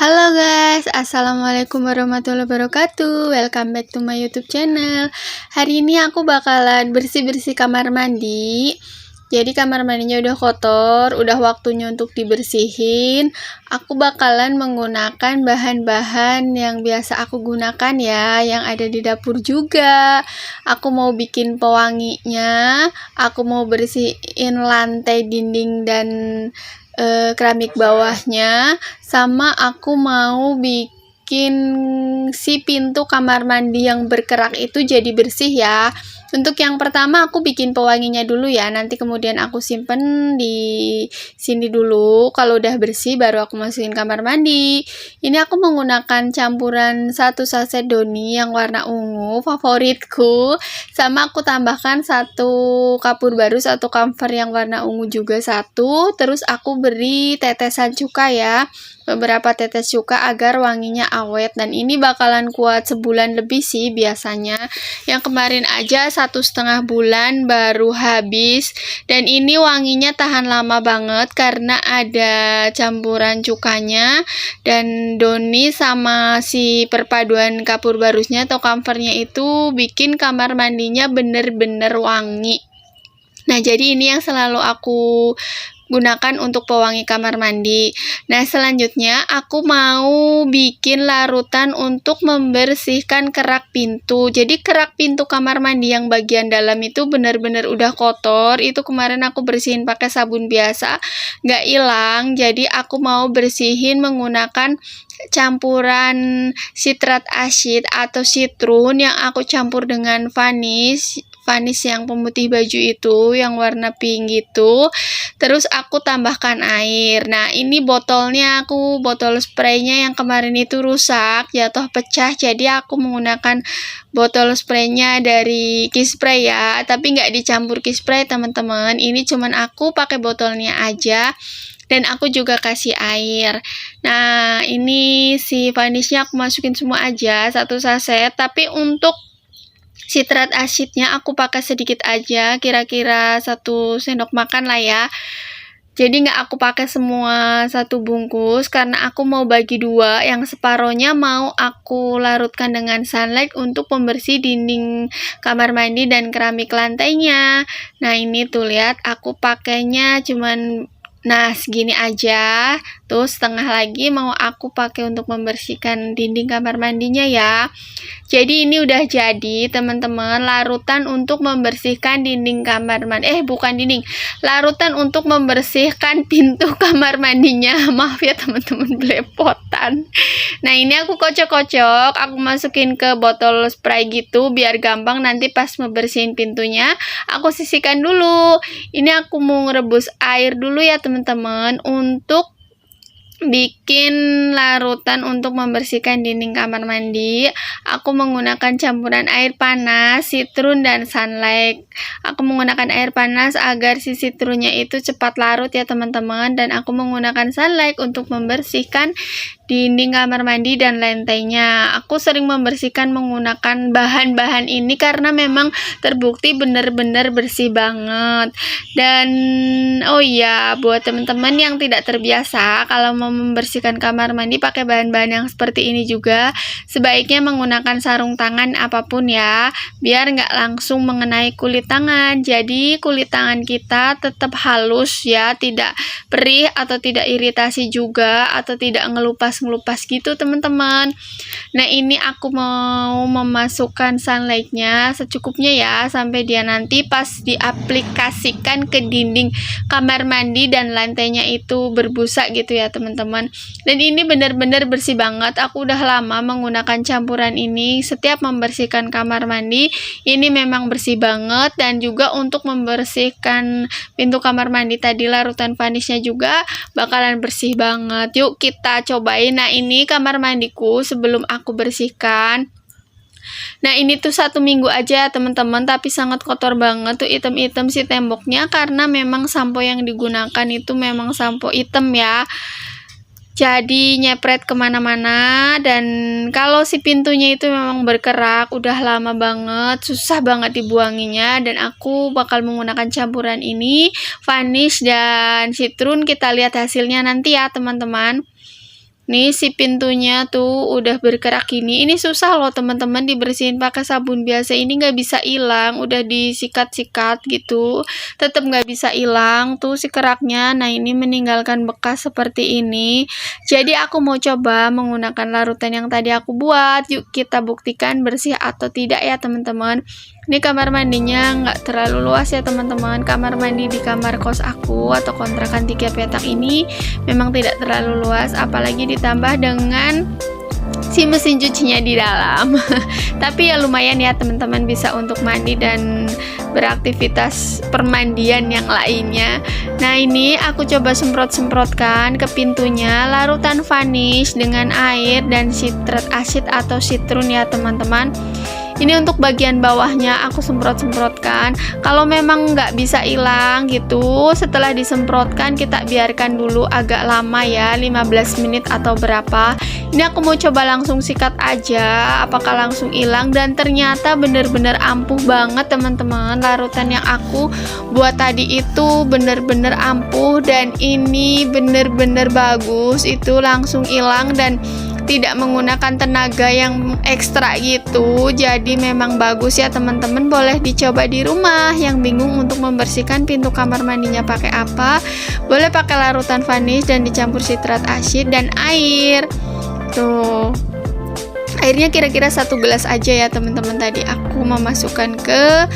Halo guys, assalamualaikum warahmatullahi wabarakatuh. Welcome back to my YouTube channel. Hari ini aku bakalan bersih-bersih kamar mandi. Jadi kamar mandinya udah kotor, udah waktunya untuk dibersihin. Aku bakalan menggunakan bahan-bahan yang biasa aku gunakan ya, yang ada di dapur juga. Aku mau bikin pewanginya, aku mau bersihin lantai, dinding, dan keramik bawahnya, sama aku mau bikin si pintu kamar mandi yang berkerak itu jadi bersih ya. Untuk yang pertama aku bikin pewanginya dulu ya, nanti kemudian aku simpen di sini dulu. Kalau udah bersih baru aku masukin kamar mandi. Ini aku menggunakan campuran 1 saset Doni yang warna ungu, favoritku. Sama aku tambahkan 1 kapur baru, 1 camphor yang warna ungu juga 1. Terus aku beri tetesan cuka ya, beberapa tetes cuka agar wanginya awet, dan ini bakalan kuat sebulan lebih sih biasanya. Yang kemarin aja 1,5 bulan baru habis, dan ini wanginya tahan lama banget karena ada campuran cukanya dan Doni sama si perpaduan kapur barusnya atau camphornya itu bikin kamar mandinya bener-bener wangi. Nah, jadi ini yang selalu aku gunakan untuk pewangi kamar mandi. Nah, selanjutnya aku mau bikin larutan untuk membersihkan kerak pintu. Jadi kerak pintu kamar mandi yang bagian dalam itu benar-benar udah kotor. Itu kemarin aku bersihin pakai sabun biasa, nggak hilang. Jadi aku mau bersihin menggunakan campuran sitrat asid atau sitrun yang aku campur dengan vanish yang pemutih baju itu, yang warna pink gitu. Terus aku tambahkan air. Nah, ini botolnya, botol spraynya yang kemarin itu rusak, jatuh pecah. Jadi aku menggunakan botol spraynya dari Kispray ya, tapi nggak dicampur Kispray teman-teman. Ini cuman aku pakai botolnya aja. Dan aku juga kasih air. Nah, ini si vanishnya aku masukin semua aja, 1 saset. Tapi untuk sitrat asidnya aku pakai sedikit aja, kira-kira 1 sendok makan lah ya. Jadi nggak aku pakai semua 1 bungkus karena aku mau bagi 2, yang separohnya mau aku larutkan dengan sunlight untuk pembersih dinding kamar mandi dan keramik lantainya. Nah, ini tuh lihat, aku pakainya cuman segini aja. Tuh setengah lagi mau aku pakai untuk membersihkan dinding kamar mandinya ya. Jadi ini udah jadi teman-teman, larutan untuk membersihkan dinding kamar mandi. Bukan dinding, larutan untuk membersihkan pintu kamar mandinya. Maaf ya teman-teman, belepotan. Nah, ini aku kocok-kocok, aku masukin ke botol spray gitu biar gampang nanti pas membersihin pintunya. Aku sisihkan dulu. Ini aku mau ngerebus air dulu ya teman-teman untuk bikin larutan untuk membersihkan dinding kamar mandi. Aku menggunakan campuran air panas, sitrun, dan sunlight. Aku menggunakan air panas agar si sitrunnya itu cepat larut ya teman-teman, dan aku menggunakan sunlight untuk membersihkan dinding kamar mandi dan lantainya. Aku sering membersihkan menggunakan bahan-bahan ini karena memang terbukti benar-benar bersih banget. Dan oh iya, buat teman-teman yang tidak terbiasa kalau mau membersihkan kamar mandi pakai bahan-bahan yang seperti ini juga, sebaiknya menggunakan sarung tangan apapun ya, biar nggak langsung mengenai kulit tangan. Jadi kulit tangan kita tetap halus ya, tidak perih atau tidak iritasi juga, atau tidak ngelupas gitu teman-teman. Nah, ini aku mau memasukkan sunlightnya secukupnya ya, sampai dia nanti pas diaplikasikan ke dinding kamar mandi dan lantainya itu berbusa gitu ya teman-teman. Dan ini benar-benar bersih banget. Aku udah lama menggunakan campuran ini setiap membersihkan kamar mandi. Ini memang bersih banget, dan juga untuk membersihkan pintu kamar mandi tadi, larutan vanishnya juga bakalan bersih banget. Yuk kita cobain. Nah, ini kamar mandiku sebelum aku bersihkan. Nah, ini tuh 1 minggu aja teman-teman, tapi sangat kotor banget tuh, hitam-hitam si temboknya karena memang sampo yang digunakan itu memang sampo hitam ya. Jadi nyepret kemana-mana, dan kalau si pintunya itu memang berkerak, udah lama banget, susah banget dibuanginya. Dan aku bakal menggunakan campuran ini, vanish dan sitrun. Kita lihat hasilnya nanti ya teman-teman. Nih si pintunya tuh udah berkerak gini. Ini susah loh teman-teman dibersihin pakai sabun biasa. Ini nggak bisa hilang. Udah disikat-sikat gitu, tetap nggak bisa hilang tuh si keraknya. Nah ini meninggalkan bekas seperti ini. Jadi aku mau coba menggunakan larutan yang tadi aku buat. Yuk kita buktikan bersih atau tidak ya teman-teman. Ini kamar mandinya nggak terlalu luas ya teman-teman. Kamar mandi di kamar kos aku atau kontrakan 3 petak ini memang tidak terlalu luas, apalagi ditambah dengan si mesin cucinya di dalam. Tapi ya lumayan ya teman-teman, bisa untuk mandi dan beraktivitas permandian yang lainnya. Nah ini aku coba semprot-semprotkan ke pintunya larutan vanish dengan air dan sitrat asid atau sitrun ya teman-teman. Ini untuk bagian bawahnya aku semprot-semprotkan. Kalau memang nggak bisa hilang gitu, setelah disemprotkan kita biarkan dulu agak lama ya, 15 menit atau berapa. Ini aku mau coba langsung sikat aja, apakah langsung hilang. Dan ternyata bener-bener ampuh banget teman-teman. Larutan yang aku buat tadi itu bener-bener ampuh, dan ini bener-bener bagus. Itu langsung hilang dan tidak menggunakan tenaga yang ekstra gitu. Jadi memang bagus ya teman-teman, boleh dicoba di rumah. Yang bingung untuk membersihkan pintu kamar mandinya pakai apa, boleh pakai larutan vanish dan dicampur sitrat asid dan air. Tuh, airnya kira-kira 1 gelas aja ya teman-teman. Tadi aku memasukkan ke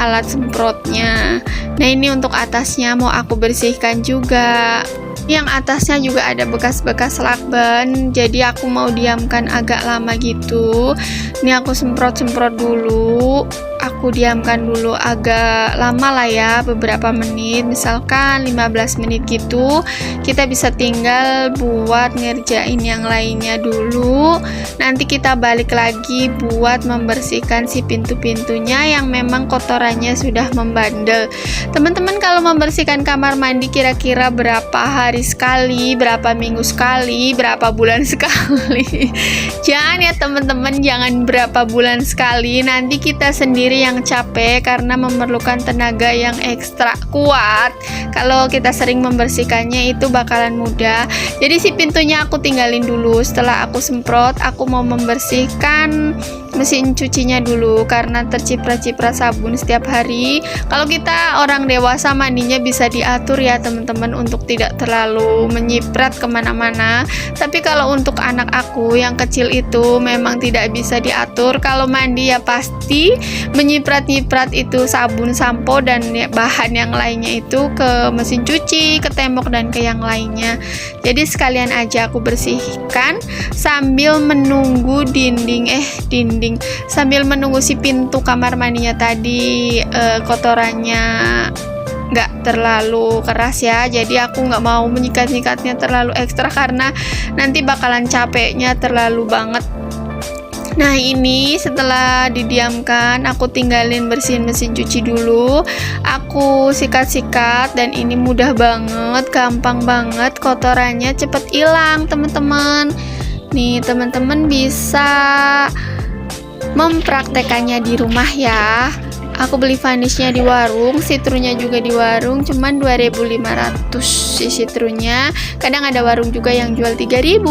alat semprotnya. Nah ini untuk atasnya mau aku bersihkan juga. Yang atasnya juga ada bekas-bekas lakban, jadi aku mau diamkan agak lama gitu. Ini aku semprot-semprot dulu, aku diamkan dulu agak lama lah ya, beberapa menit, misalkan 15 menit gitu. Kita bisa tinggal buat ngerjain yang lainnya dulu. Nanti kita balik lagi buat membersihkan si pintu-pintunya yang memang kotorannya sudah membandel. Teman-teman kalau membersihkan kamar mandi kira-kira berapa hari sekali, berapa minggu sekali, berapa bulan sekali? Jangan ya teman-teman, jangan berapa bulan sekali, nanti kita sendiri yang capek karena memerlukan tenaga yang ekstra kuat. Kalau kita sering membersihkannya itu bakalan mudah. Jadi si pintunya aku tinggalin dulu. Setelah aku semprot, aku mau membersihkan mesin cucinya dulu karena terciprat-ciprat sabun setiap hari. Kalau kita orang dewasa mandinya bisa diatur ya teman-teman untuk tidak terlalu menyiprat kemana-mana. Tapi kalau untuk anak aku yang kecil itu memang tidak bisa diatur. Kalau mandi ya pasti menyiprat-nyiprat itu sabun, sampo dan bahan yang lainnya itu ke mesin cuci, ke tembok dan ke yang lainnya. Jadi sekalian aja aku bersihkan sambil menunggu sambil menunggu si pintu kamar mandinya tadi kotorannya nggak terlalu keras ya. Jadi aku nggak mau menyikat-nyikatnya terlalu ekstra karena nanti bakalan capeknya terlalu banget. Nah ini setelah didiamkan, aku tinggalin bersihin mesin cuci dulu. Aku sikat-sikat dan ini mudah banget, gampang banget, kotorannya cepet hilang teman-teman. Nih teman-teman bisa mempraktekannya di rumah ya. Aku beli vanishnya di warung, sitrunnya juga di warung, cuman 2.500 si sitrunnya. Kadang ada warung juga yang jual 3.000.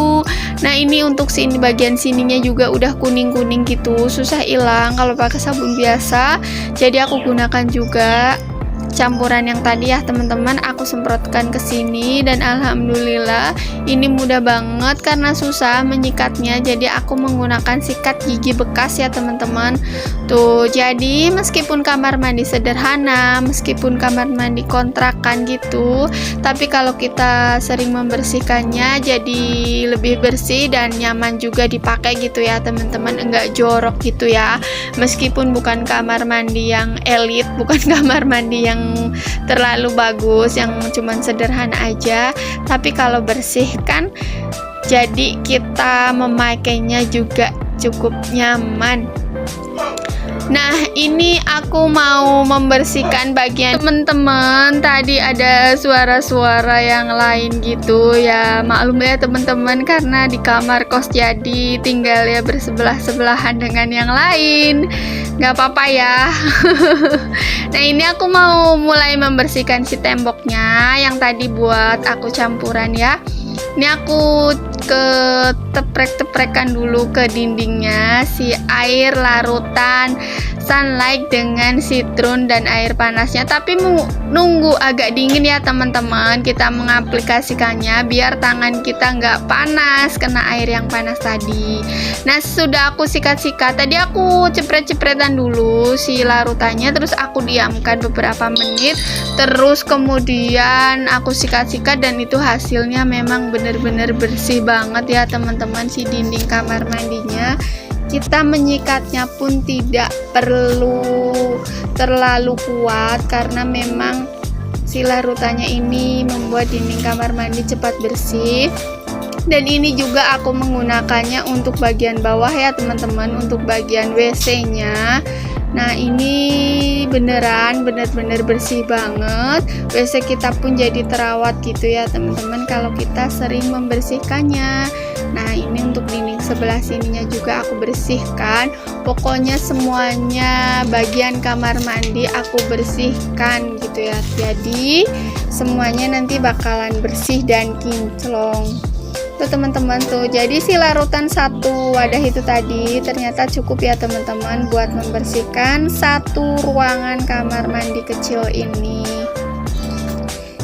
Nah ini untuk sini, bagian sininya juga udah kuning-kuning gitu, susah hilang kalau pakai sabun biasa. Jadi aku gunakan juga campuran yang tadi ya teman-teman, aku semprotkan ke sini dan alhamdulillah ini mudah banget karena susah menyikatnya. Jadi aku menggunakan sikat gigi bekas ya teman-teman. Tuh, jadi meskipun kamar mandi sederhana, meskipun kamar mandi kontrakan gitu, tapi kalau kita sering membersihkannya jadi lebih bersih dan nyaman juga dipakai gitu ya teman-teman, enggak jorok gitu ya. Meskipun bukan kamar mandi yang elit, bukan kamar mandi yang terlalu bagus, yang cuman sederhana aja, tapi kalau bersih kan jadi kita memakainya juga cukup nyaman. Nah ini aku mau membersihkan bagian teman-teman. Tadi ada suara-suara yang lain gitu ya, maklum ya teman-teman karena di kamar kos jadi tinggal ya bersebelah-sebelahan dengan yang lain. Gak apa-apa ya. Nah ini aku mau mulai membersihkan si temboknya yang tadi buat aku campuran ya. Ini aku teprek-teprekan dulu ke dindingnya si air larutan sunlight dengan citron dan air panasnya, tapi nunggu agak dingin ya teman-teman kita mengaplikasikannya biar tangan kita nggak panas kena air yang panas tadi. Nah, sudah aku sikat-sikat, tadi aku cepret-cepretan dulu si larutannya, terus aku diamkan beberapa menit, terus kemudian aku sikat-sikat, dan itu hasilnya memang bener-bener bersih banget ya teman-teman si dinding kamar mandinya. Kita menyikatnya pun tidak perlu terlalu kuat karena memang si larutannya ini membuat dinding kamar mandi cepat bersih. Dan ini juga aku menggunakannya untuk bagian bawah ya teman-teman, untuk bagian WC-nya. Nah, ini bener-bener bersih banget. WC kita pun jadi terawat gitu ya teman-teman kalau kita sering membersihkannya. Nah, ini untuk dinding sebelah sininya juga aku bersihkan. Pokoknya semuanya bagian kamar mandi aku bersihkan gitu ya. Jadi semuanya nanti bakalan bersih dan kinclong. Tuh teman-teman tuh, jadi si larutan satu wadah itu tadi ternyata cukup ya teman-teman buat membersihkan satu ruangan kamar mandi kecil ini.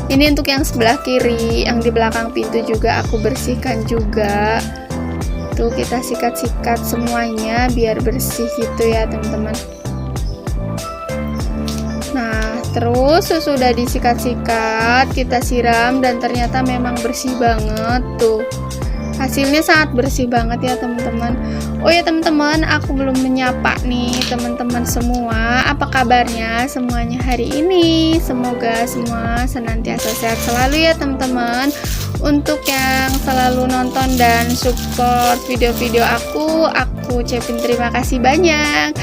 Ini untuk yang sebelah kiri, yang di belakang pintu juga aku bersihkan juga. Tuh kita sikat-sikat semuanya biar bersih gitu ya teman-teman. Nah, terus sesudah disikat-sikat kita siram dan ternyata memang bersih banget tuh. Hasilnya sangat bersih banget ya teman-teman. Oh ya teman-teman, aku belum menyapa nih teman-teman semua. Apa kabarnya semuanya hari ini? Semoga semua senantiasa sehat selalu ya teman-teman. Untuk yang selalu nonton dan support video-video aku ucapin terima kasih banyak.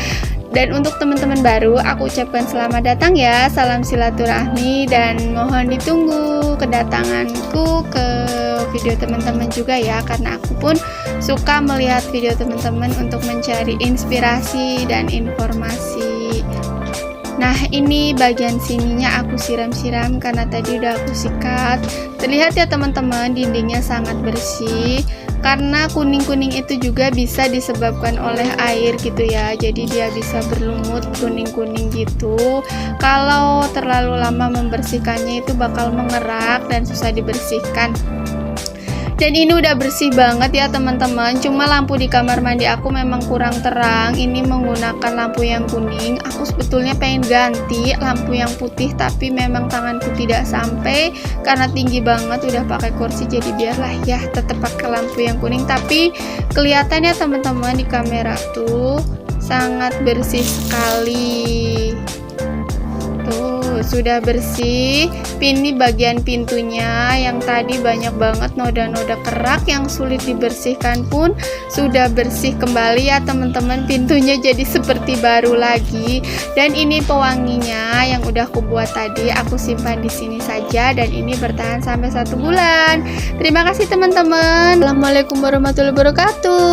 Dan untuk teman-teman baru, aku ucapkan selamat datang ya. Salam silaturahmi dan mohon ditunggu kedatanganku ke video teman-teman juga ya, karena aku pun suka melihat video teman-teman untuk mencari inspirasi dan informasi. Nah, ini bagian sininya aku siram-siram karena tadi udah aku sikat. Terlihat ya teman-teman, dindingnya sangat bersih. Karena kuning-kuning itu juga bisa disebabkan oleh air gitu ya. Jadi dia bisa berlumut kuning-kuning gitu. Kalau terlalu lama membersihkannya itu bakal mengerak dan susah dibersihkan. Dan ini udah bersih banget ya teman-teman. Cuma lampu di kamar mandi aku memang kurang terang. Ini menggunakan lampu yang kuning. Aku sebetulnya pengen ganti lampu yang putih, tapi memang tanganku tidak sampai karena tinggi banget. Udah pakai kursi, jadi biarlah ya tetap pakai lampu yang kuning. Tapi kelihatannya teman-teman di kamera tuh sangat bersih sekali. Tuh, sudah bersih. Ini bagian pintunya yang tadi banyak banget noda-noda kerak yang sulit dibersihkan pun sudah bersih kembali ya teman-teman. Pintunya jadi seperti baru lagi. Dan ini pewanginya yang udah aku buat tadi, aku simpan di sini saja dan ini bertahan sampai 1 bulan. Terima kasih teman-teman. Assalamualaikum warahmatullahi wabarakatuh.